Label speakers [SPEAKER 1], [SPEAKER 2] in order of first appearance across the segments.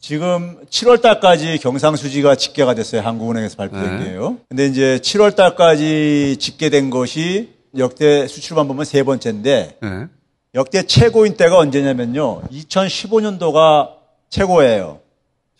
[SPEAKER 1] 지금 7월 달까지 경상수지가 집계가 됐어요. 한국은행에서 발표된 게요. 근데 이제 7월 달까지 집계된 것이 역대 수출만 보면 세 번째인데 역대 최고인 때가 언제냐면요. 2015년도가 최고예요.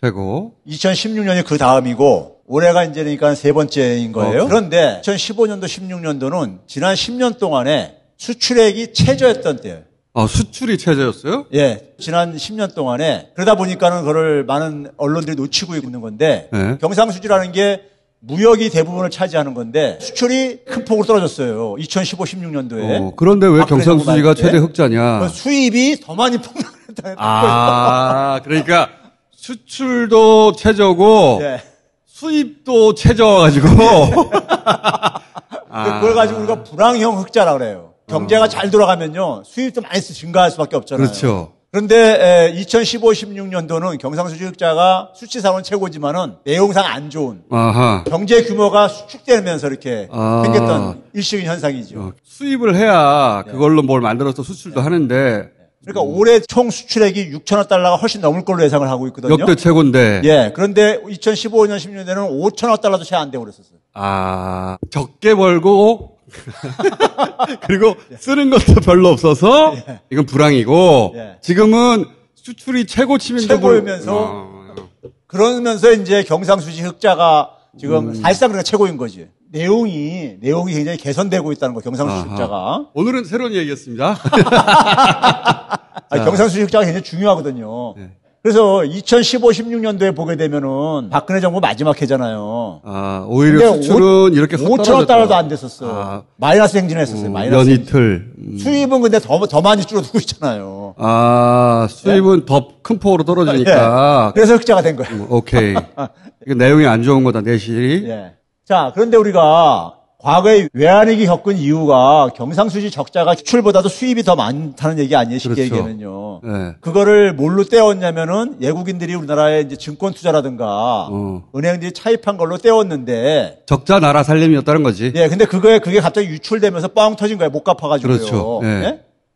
[SPEAKER 2] 최고.
[SPEAKER 1] 2016년이 그 다음이고 올해가 이제 그러니까 세 번째인 거예요. 그런데 2015년도, 16년도는 지난 10년 동안에 수출액이 최저였던 때예요.
[SPEAKER 2] 수출이 최저였어요?
[SPEAKER 1] 예. 지난 10년 동안에 그러다 보니까는 그걸 많은 언론들이 놓치고 있는 건데 경상수지라는 게 무역이 대부분을 차지하는 건데 수출이 큰 폭으로 떨어졌어요. 2015, 16년도에.
[SPEAKER 2] 그런데 왜 경상수지가 최대 흑자냐?
[SPEAKER 1] 수입이 더 많이 폭락했다.
[SPEAKER 2] 그러니까 수출도 최저고
[SPEAKER 1] 예.
[SPEAKER 2] 수입도 최저가지고.
[SPEAKER 1] 그걸 가지고 우리가 불황형 흑자라고 그래요. 경제가 잘 돌아가면요. 수입도 많이 증가할 수밖에 없잖아요.
[SPEAKER 2] 그렇죠.
[SPEAKER 1] 그런데 2015, 16년도는 경상수지 흑자가 수치상은 최고지만은 내용상 안 좋은 경제 규모가 수축되면서 이렇게 생겼던 일시적인 현상이죠.
[SPEAKER 2] 수입을 해야 그걸로 뭘 만들어서 수출도 하는데
[SPEAKER 1] 그러니까 올해 총 수출액이 6천억 달러가 훨씬 넘을 걸로 예상을 하고 있거든요.
[SPEAKER 2] 역대 최고인데.
[SPEAKER 1] 예. 그런데 2015년, 16년에는 5천억 달러도 채 안 되고 그랬었어요.
[SPEAKER 2] 적게 벌고 그리고 쓰는 것도 별로 없어서 이건 불황이고 지금은 수출이
[SPEAKER 1] 최고이면서 그러면서 이제 경상수지 흑자가 지금 사실상 그러니까 최고인 거지. 내용이 굉장히 개선되고 있다는 거 경상수지 흑자가.
[SPEAKER 2] 오늘은 새로운 얘기였습니다.
[SPEAKER 1] 경상수지 흑자가 굉장히 중요하거든요. 그래서 2015, 16년도에 보게 되면은 박근혜 정부 마지막 해잖아요.
[SPEAKER 2] 오히려 수출은 이렇게
[SPEAKER 1] 5천억 달러도 안 됐었어. 마이너스 행진했었어요. 마이너스
[SPEAKER 2] 연이틀.
[SPEAKER 1] 수입은 근데 더 많이 줄어들고 있잖아요.
[SPEAKER 2] 수입은 더 큰 폭으로 떨어지니까.
[SPEAKER 1] 그래서 흑자가 된 거예요.
[SPEAKER 2] 오케이. 이거 내용이 안 좋은 거다, 내실이.
[SPEAKER 1] 자, 그런데 우리가 과거에 외환위기 겪은 이유가 경상수지 적자가 수출보다도 수입이 더 많다는 얘기 아니에요, 쉽게 얘기하면요. 그거를 뭘로 떼었냐면은 외국인들이 우리나라에 이제 증권 투자라든가 은행들이 차입한 걸로 떼었는데
[SPEAKER 2] 적자 나라 살림이었다는 거지.
[SPEAKER 1] 근데 그게 갑자기 유출되면서 뻥 터진 거예요. 못 갚아가지고요.
[SPEAKER 2] 그렇죠.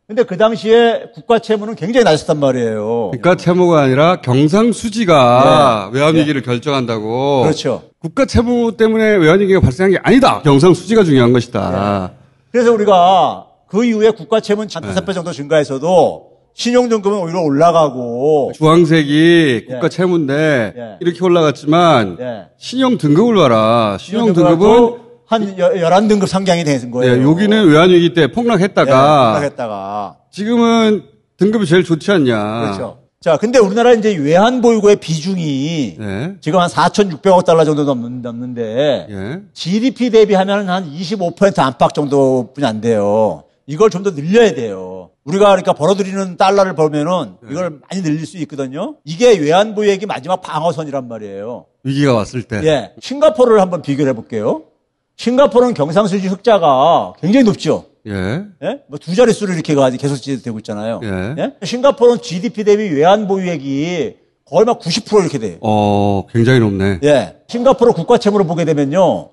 [SPEAKER 1] 근데 그 당시에 국가 채무는 굉장히 낮았단 말이에요.
[SPEAKER 2] 국가 채무가 아니라 경상수지가 외환위기를 결정한다고.
[SPEAKER 1] 그렇죠.
[SPEAKER 2] 국가 채무 때문에 외환위기가 발생한 게 아니다. 경상수지가 중요한 것이다.
[SPEAKER 1] 그래서 우리가 그 이후에 국가 채무는 5배 정도 증가해서도 신용등급은 오히려 올라가고.
[SPEAKER 2] 주황색이 국가 채무인데 이렇게 올라갔지만 신용등급을 봐라. 신용등급은
[SPEAKER 1] 한 11등급 상향이 된 거예요.
[SPEAKER 2] 여기는 외환위기 때 폭락했다가. 지금은 등급이 제일 좋지 않냐.
[SPEAKER 1] 그렇죠. 자, 근데 우리나라 이제 외환보유고의 비중이 지금 한 4,600억 달러 정도 넘는데 GDP 대비하면 한 25% 안팎 정도뿐이 안 돼요. 이걸 좀 더 늘려야 돼요. 우리가 그러니까 벌어들이는 달러를 보면은 이걸 많이 늘릴 수 있거든요. 이게 외환보유액이 마지막 방어선이란 말이에요.
[SPEAKER 2] 위기가 왔을 때.
[SPEAKER 1] 싱가포르를 한번 비교를 해볼게요. 싱가포르는 경상수지 흑자가 굉장히 높죠. 뭐 두 자릿수로 이렇게 계속 되고 있잖아요. 싱가포르는 GDP 대비 외환보유액이 거의 막 90% 이렇게 돼요.
[SPEAKER 2] 굉장히 높네.
[SPEAKER 1] 싱가포르 국가 채무를 보게 되면요.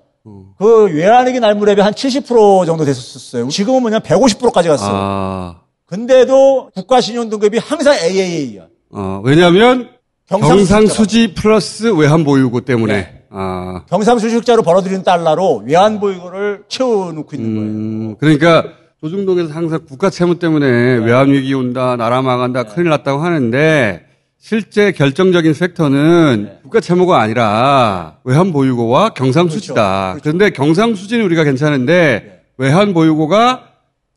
[SPEAKER 1] 그 외환위기 날 무렵에 한 70% 정도 됐었어요. 지금은 뭐냐 150%까지 갔어요. 근데도 국가 신용 등급이 항상 AAA야.
[SPEAKER 2] 왜냐하면 경상수지 플러스 외환보유고 때문에.
[SPEAKER 1] 경상수지 흑자로 벌어들이는 달러로 외환보유고를 채워놓고 있는 거예요.
[SPEAKER 2] 그러니까 조중동에서 항상 국가 채무 때문에 외환위기 온다, 나라 망한다, 큰일 났다고 하는데 실제 결정적인 팩터는 국가 채무가 아니라 외환보유고와 경상수지다. 그런데 경상수지는 우리가 괜찮은데 외환보유고가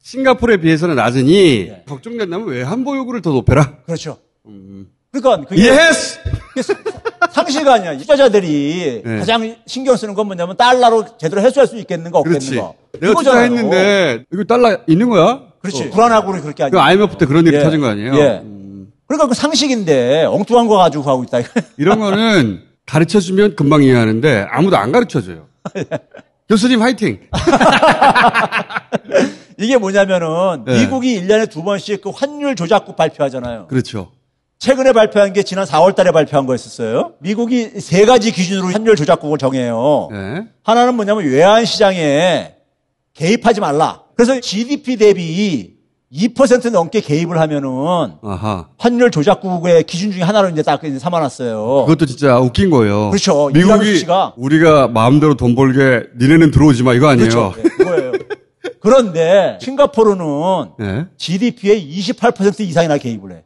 [SPEAKER 2] 싱가포르에 비해서는 낮으니 걱정된다면 외환보유고를 더 높여라.
[SPEAKER 1] 그렇죠. 그러니까 그게
[SPEAKER 2] 예스!
[SPEAKER 1] 상시가 아니야. 투자자들이 가장 신경 쓰는 건 뭐냐면 달러로 제대로 해소할 수 있겠는가 없겠는가.
[SPEAKER 2] 내가 투자했는데 이거 달러 있는 거야?
[SPEAKER 1] 그렇지. 불안하고 그렇게 하니까.
[SPEAKER 2] 그 IMF 때 그런 일이 터진 거 아니에요?
[SPEAKER 1] 그러니까 그 상식인데 엉뚱한 거 가지고 하고 있다.
[SPEAKER 2] 이런 거는 가르쳐주면 금방 이해하는데 아무도 안 가르쳐줘요. 교수님 화이팅!
[SPEAKER 1] 이게 뭐냐면은 미국이 1년에 2번씩 그 환율 조작국 발표하잖아요.
[SPEAKER 2] 그렇죠.
[SPEAKER 1] 최근에 발표한 게 지난 4월 달에 발표한 거였었어요. 미국이 3가지 기준으로 환율 조작국을 정해요. 하나는 뭐냐면 외환시장에 개입하지 말라. 그래서 GDP 대비 2% 넘게 개입을 하면은
[SPEAKER 2] 아하.
[SPEAKER 1] 환율 조작국의 기준 중에 하나로 이제 딱 삼아놨어요.
[SPEAKER 2] 그것도 진짜 웃긴 거예요.
[SPEAKER 1] 그렇죠.
[SPEAKER 2] 미국이 우리가 마음대로 돈 벌게 니네는 들어오지 마 이거 아니에요.
[SPEAKER 1] 그렇죠. 네, 그거예요. 그런데 싱가포르는 네? GDP의 28% 이상이나 개입을 해.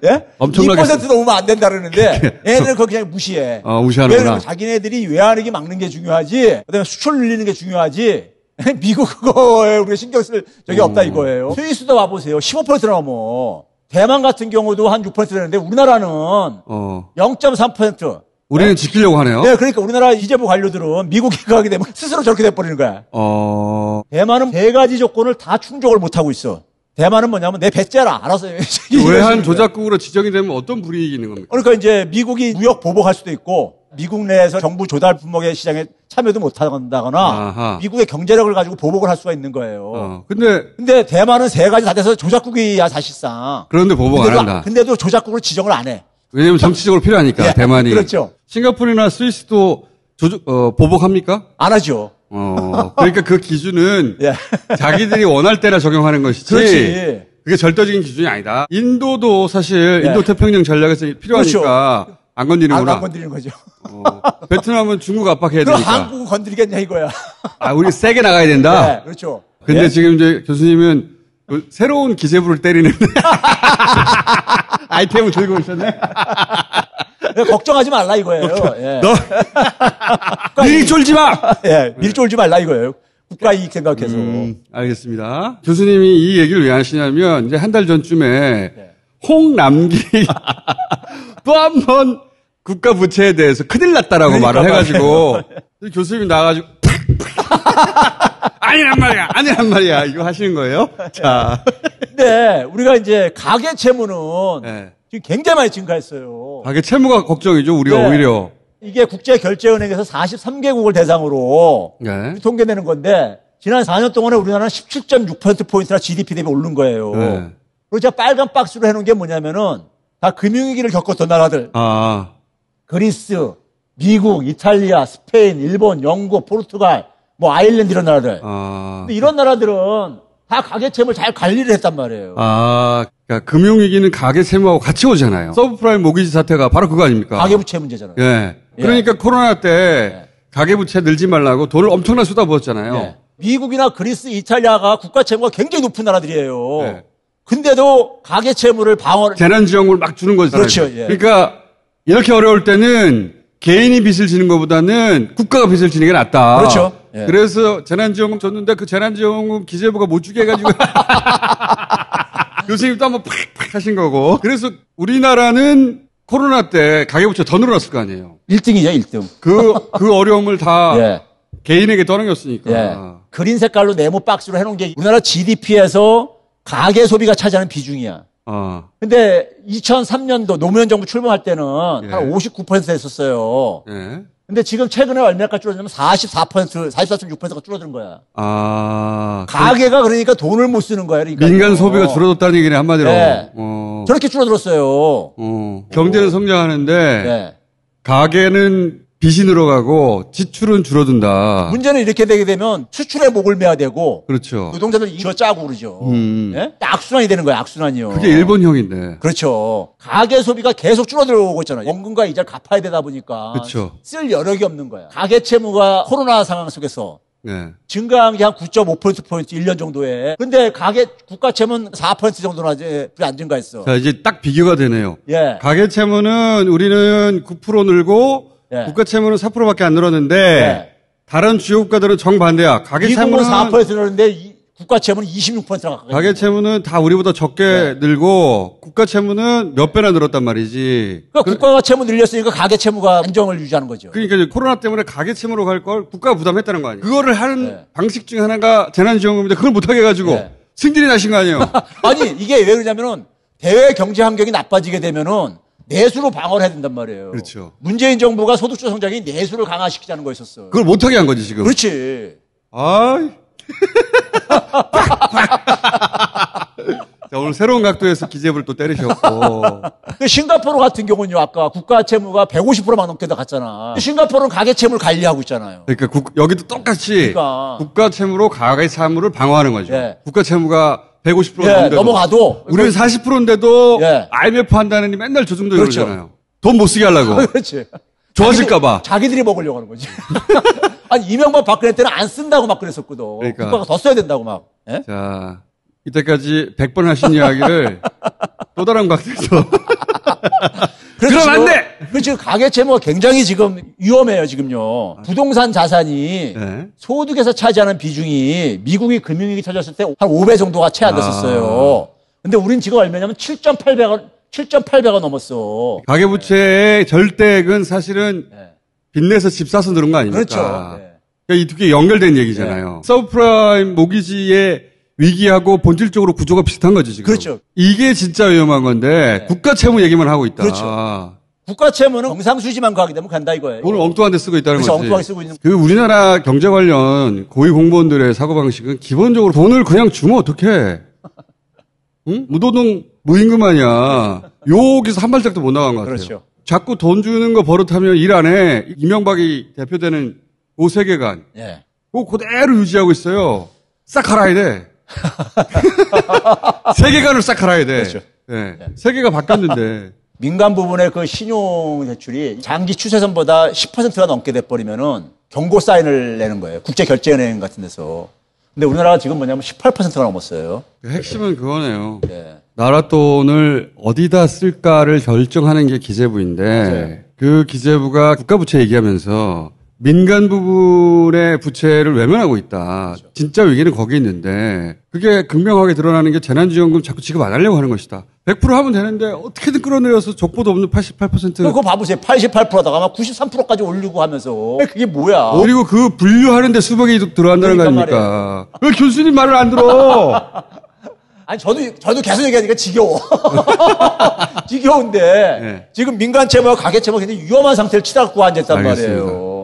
[SPEAKER 1] 예?
[SPEAKER 2] 엄청나게
[SPEAKER 1] 2% 넘으면 안 된다 그러는데 얘네는 그거 그냥 무시해.
[SPEAKER 2] 무시하는구나.
[SPEAKER 1] 왜냐면 자기네들이 외환위기 막는 게 중요하지. 그다음에 수출 늘리는 게 중요하지. 미국 그거에 우리가 신경 쓸 적이 없다 이거예요. 스위스도 와보세요. 15% 넘어. 대만 같은 경우도 한 6% 되는데 우리나라는 0.3%.
[SPEAKER 2] 우리는
[SPEAKER 1] 네?
[SPEAKER 2] 지키려고 하네요.
[SPEAKER 1] 네, 그러니까 우리나라 이재부 관료들은 미국에 가게 되면 스스로 저렇게 돼버리는 거야. 대만은 세 가지 조건을 다 충족을 못하고 있어. 대만은 뭐냐면 내 배째라 알아서
[SPEAKER 2] 외환 조작국으로 지정이 되면 어떤 불이익이 있는 겁니까?
[SPEAKER 1] 그러니까 이제 미국이 무역 보복할 수도 있고 미국 내에서 정부 조달 품목의 시장에 참여도 못한다거나 아하. 미국의 경제력을 가지고 보복을 할 수가 있는 거예요. 근데 대만은 세 가지 다 돼서 조작국이야 사실상.
[SPEAKER 2] 그런데 보복 안 한다.
[SPEAKER 1] 근데도 조작국으로 지정을 안 해.
[SPEAKER 2] 왜냐면 정치적으로 필요하니까
[SPEAKER 1] 예,
[SPEAKER 2] 대만이.
[SPEAKER 1] 그렇죠.
[SPEAKER 2] 싱가포르나 스위스도 보복합니까?
[SPEAKER 1] 안 하죠.
[SPEAKER 2] 그러니까 그 기준은 예. 자기들이 원할 때나 적용하는 것이지.
[SPEAKER 1] 그렇지.
[SPEAKER 2] 그게 절대적인 기준이 아니다. 인도도 사실 인도 태평양 전략에서 필요하니까 그렇죠. 안 건드리는구나.
[SPEAKER 1] 안 건드리는 거죠.
[SPEAKER 2] 베트남은 중국 압박해야
[SPEAKER 1] 그럼
[SPEAKER 2] 되니까.
[SPEAKER 1] 한국은 건드리겠냐 이거야.
[SPEAKER 2] 우리 세게 나가야 된다.
[SPEAKER 1] 네, 그렇죠.
[SPEAKER 2] 근데
[SPEAKER 1] 예?
[SPEAKER 2] 지금 이제 교수님은 새로운 기재부를 때리는 아이템을 들고 있었네.
[SPEAKER 1] 걱정하지 말라 이거예요. 예.
[SPEAKER 2] 너 미리 쫄지 마.
[SPEAKER 1] 예, 미리 쫄지 말라 이거예요. 국가 이익 생각해서.
[SPEAKER 2] 알겠습니다. 교수님이 이 얘기를 왜 하시냐면 이제 한 달 전쯤에 홍남기 또 한 번 국가 부채에 대해서 큰일 났다라고 그러니까 말을 해가지고 교수님이 나와가지고 아니란 말이야 이거 하시는 거예요? 자.
[SPEAKER 1] 네, 우리가 이제 가계 채무는 네. 지금 굉장히 많이 증가했어요.
[SPEAKER 2] 가계 채무가 걱정이죠, 우리가 네. 오히려.
[SPEAKER 1] 이게 국제결제은행에서 43개국을 대상으로 네. 통계내는 건데 지난 4년 동안에 우리나라는 17.6%포인트나 GDP 대비 오른 거예요. 네. 그리고 제가 빨간 박스로 해놓은 게 뭐냐면은 다 금융위기를 겪었던 나라들. 그리스, 미국, 이탈리아, 스페인, 일본, 영국, 포르투갈, 뭐 아일랜드 이런 나라들. 근데 이런 나라들은 다 가계 채무를 잘 관리를 했단 말이에요.
[SPEAKER 2] 그러니까 금융위기는 가계 채무하고 같이 오잖아요. 서브프라임 모기지 사태가 바로 그거 아닙니까?
[SPEAKER 1] 가계부채 문제잖아요.
[SPEAKER 2] 예. 그러니까 예. 코로나 때 예. 가계부채 늘지 말라고 돈을 엄청나게 쏟아부었잖아요. 예.
[SPEAKER 1] 미국이나 그리스, 이탈리아가 국가 채무가 굉장히 높은 나라들이에요. 예. 근데도 가계 채무를
[SPEAKER 2] 재난지원금을 막 주는 거잖아요.
[SPEAKER 1] 그렇죠. 예.
[SPEAKER 2] 그러니까 이렇게 어려울 때는 개인이 빚을 지는 것보다는 국가가 빚을 지는 게 낫다.
[SPEAKER 1] 그렇죠. 예.
[SPEAKER 2] 그래서 재난지원금 줬는데 그 재난지원금 기재부가 못 주게 해가지고 교수님도 한번 팍팍 하신 거고. 그래서 우리나라는 코로나 때 가계부채 더 늘어났을 거 아니에요.
[SPEAKER 1] 1등이죠, 1등.
[SPEAKER 2] 그 어려움을 다 예. 개인에게 떠넘겼으니까.
[SPEAKER 1] 예. 그린 색깔로 네모 박스로 해놓은 게 우리나라 GDP에서 가계 소비가 차지하는 비중이야. 근데 2003년도 노무현 정부 출범할 때는 예. 한 59% 됐었어요. 예. 근데 지금 최근에 얼마까지 줄어들냐면 44.6%가 줄어든 거야. 가계가 그러니까 돈을 못 쓰는 거야. 그러니까
[SPEAKER 2] 민간 소비가 줄어들었다는 얘기네, 한마디로.
[SPEAKER 1] 네. 저렇게 줄어들었어요.
[SPEAKER 2] 경제는 성장하는데 네. 가계는 빚이 늘어가고 지출은 줄어든다.
[SPEAKER 1] 문제는 이렇게 되게 되면 수출에 목을 매야 되고
[SPEAKER 2] 그렇죠.
[SPEAKER 1] 노동자들 이거 짜고 그러죠. 네? 악순환이 되는 거야. 악순환이요.
[SPEAKER 2] 그게 일본형인데.
[SPEAKER 1] 그렇죠. 가계 소비가 계속 줄어들어오고 있잖아요. 원금과 이자를 갚아야 되다 보니까
[SPEAKER 2] 그렇죠.
[SPEAKER 1] 쓸 여력이 없는 거야. 가계 채무가 코로나 상황 속에서 네. 증가한 게 한 9.5%포인트 1년 정도에. 근데 가계 국가 채무는 4% 정도나 이제 안 증가했어.
[SPEAKER 2] 자, 이제 딱 비교가 되네요.
[SPEAKER 1] 예.
[SPEAKER 2] 가계 채무는 우리는 9% 늘고 예. 국가 채무는 4%밖에 안 늘었는데 예. 다른 주요 국가들은 정반대야. 가계 채무는
[SPEAKER 1] 4% 늘었는데 국가 채무는 26%가 가까이.
[SPEAKER 2] 가계 채무는 다 우리보다 적게 예. 늘고 국가 채무는 몇 배나 늘었단 말이지.
[SPEAKER 1] 그러니까 국가 채무 늘렸으니까 가계 채무가 안정을 유지하는 거죠.
[SPEAKER 2] 그러니까 이제 코로나 때문에 가계 채무로 갈 걸 국가가 부담했다는 거 아니에요. 그거를 하는 예. 방식 중 하나가 재난지원금인데 그걸 못하게 해가지고 예. 승질이 나신 거 아니에요.
[SPEAKER 1] 아니 이게 왜 그러냐면은 대외 경제 환경이 나빠지게 되면은 내수로 방어를 해야 된단 말이에요.
[SPEAKER 2] 그렇죠.
[SPEAKER 1] 문재인 정부가 소득주 성장이 내수를 강화시키자는 거였었어요.
[SPEAKER 2] 그걸 못하게 한 거지 지금.
[SPEAKER 1] 그렇지.
[SPEAKER 2] 자, 오늘 새로운 각도에서 기재부를 또 때리셨고.
[SPEAKER 1] 싱가포르 같은 경우는요, 아까 국가 채무가 150%만 넘게 갔잖아. 싱가포르는 가계 채무를 관리하고 있잖아요.
[SPEAKER 2] 그러니까 여기도 똑같이
[SPEAKER 1] 그러니까.
[SPEAKER 2] 국가 채무로 가계 채무를 방어하는 거죠.
[SPEAKER 1] 예.
[SPEAKER 2] 국가 채무가 150%
[SPEAKER 1] 예, 넘어가도
[SPEAKER 2] 우리는 40%인데도
[SPEAKER 1] 예.
[SPEAKER 2] IMF 한다느니 맨날 저 정도
[SPEAKER 1] 그렇죠.
[SPEAKER 2] 이러잖아요. 돈 못 쓰게 하려고.
[SPEAKER 1] 그렇지.
[SPEAKER 2] 좋아질까봐.
[SPEAKER 1] 자기들이 먹으려고 하는 거지. 아니, 이명박 박근혜 때는 안 쓴다고 막 그랬었거든.
[SPEAKER 2] 그러니까.
[SPEAKER 1] 국가가 더 써야 된다고 막. 예?
[SPEAKER 2] 자, 이때까지 100번 하신 이야기를 또 다른 각도에서. 그럼 안 돼!
[SPEAKER 1] 그렇지. 가계 채무가 굉장히 지금 위험해요, 지금요. 부동산 자산이
[SPEAKER 2] 네.
[SPEAKER 1] 소득에서 차지하는 비중이 미국이 금융위기 터졌을 때 한 5배 정도가 채 안 됐었어요. 근데 우린 지금 얼마냐면 7,800원 넘었어.
[SPEAKER 2] 가계부채의 절대액은 사실은
[SPEAKER 1] 네.
[SPEAKER 2] 빚내서 집 사서 늘은 거 아닙니까?
[SPEAKER 1] 그렇죠. 네.
[SPEAKER 2] 그러니까 이 두 개 연결된 얘기잖아요. 서브프라임 모기지의 위기하고 본질적으로 구조가 비슷한 거죠, 지금.
[SPEAKER 1] 그렇죠.
[SPEAKER 2] 이게 진짜 위험한 건데 국가 채무 얘기만 하고 있다.
[SPEAKER 1] 그렇죠. 국가 채무는 정상수지만 가게 되면 간다 이거예요.
[SPEAKER 2] 돈을 엉뚱한 데 쓰고 있다는
[SPEAKER 1] 그렇죠.
[SPEAKER 2] 거지.
[SPEAKER 1] 엉뚱하게 쓰고 있는.
[SPEAKER 2] 그 우리나라 경제 관련 고위 공무원들의 사고방식은 기본적으로 돈을 그냥 주면 어떡해. 응? 무도동 무임금 아니야. 여기서 한 발짝도 못 나간 것 같아요.
[SPEAKER 1] 그렇죠.
[SPEAKER 2] 자꾸 돈 주는 거 버릇하면 일 안 해. 이명박이 대표되는 그 세계관.
[SPEAKER 1] 예.
[SPEAKER 2] 그거 그대로 유지하고 있어요. 싹 갈아야 돼. 세계관을 싹 갈아야 돼.
[SPEAKER 1] 그렇죠.
[SPEAKER 2] 네. 세계가 바뀌었는데.
[SPEAKER 1] 민간 부분의 그 신용 대출이 장기 추세선보다 10%가 넘게 돼버리면은 경고 사인을 내는 거예요. 국제결제은행 같은 데서. 근데 우리나라가 지금 뭐냐면 18%가 넘었어요.
[SPEAKER 2] 핵심은 그거네요.
[SPEAKER 1] 예.
[SPEAKER 2] 나라 돈을 어디다 쓸까를 결정하는 게 기재부인데
[SPEAKER 1] 맞아요.
[SPEAKER 2] 그 기재부가 국가부채 얘기하면서 민간 부분의 부채를 외면하고 있다. 그렇죠. 진짜 위기는 거기 있는데 그게 극명하게 드러나는 게 재난지원금 자꾸 지급 안 하려고 하는 것이다. 100% 하면 되는데 어떻게든 끌어내려서 적보도 없는 88%.
[SPEAKER 1] 그거 봐보세요. 88%다가 막 93%까지 올리고 하면서. 그게 뭐야.
[SPEAKER 2] 그리고 그 분류하는데 수백이 들어간다는 거 아닙니까? 왜 교수님 말을 안 들어?
[SPEAKER 1] 아니, 저도 계속 얘기하니까 지겨워. 지겨운데.
[SPEAKER 2] 네.
[SPEAKER 1] 지금 민간 채무와 가계 채무가 굉장히 위험한 상태를 치닫고 앉아있단
[SPEAKER 2] 알겠습니다.
[SPEAKER 1] 말이에요.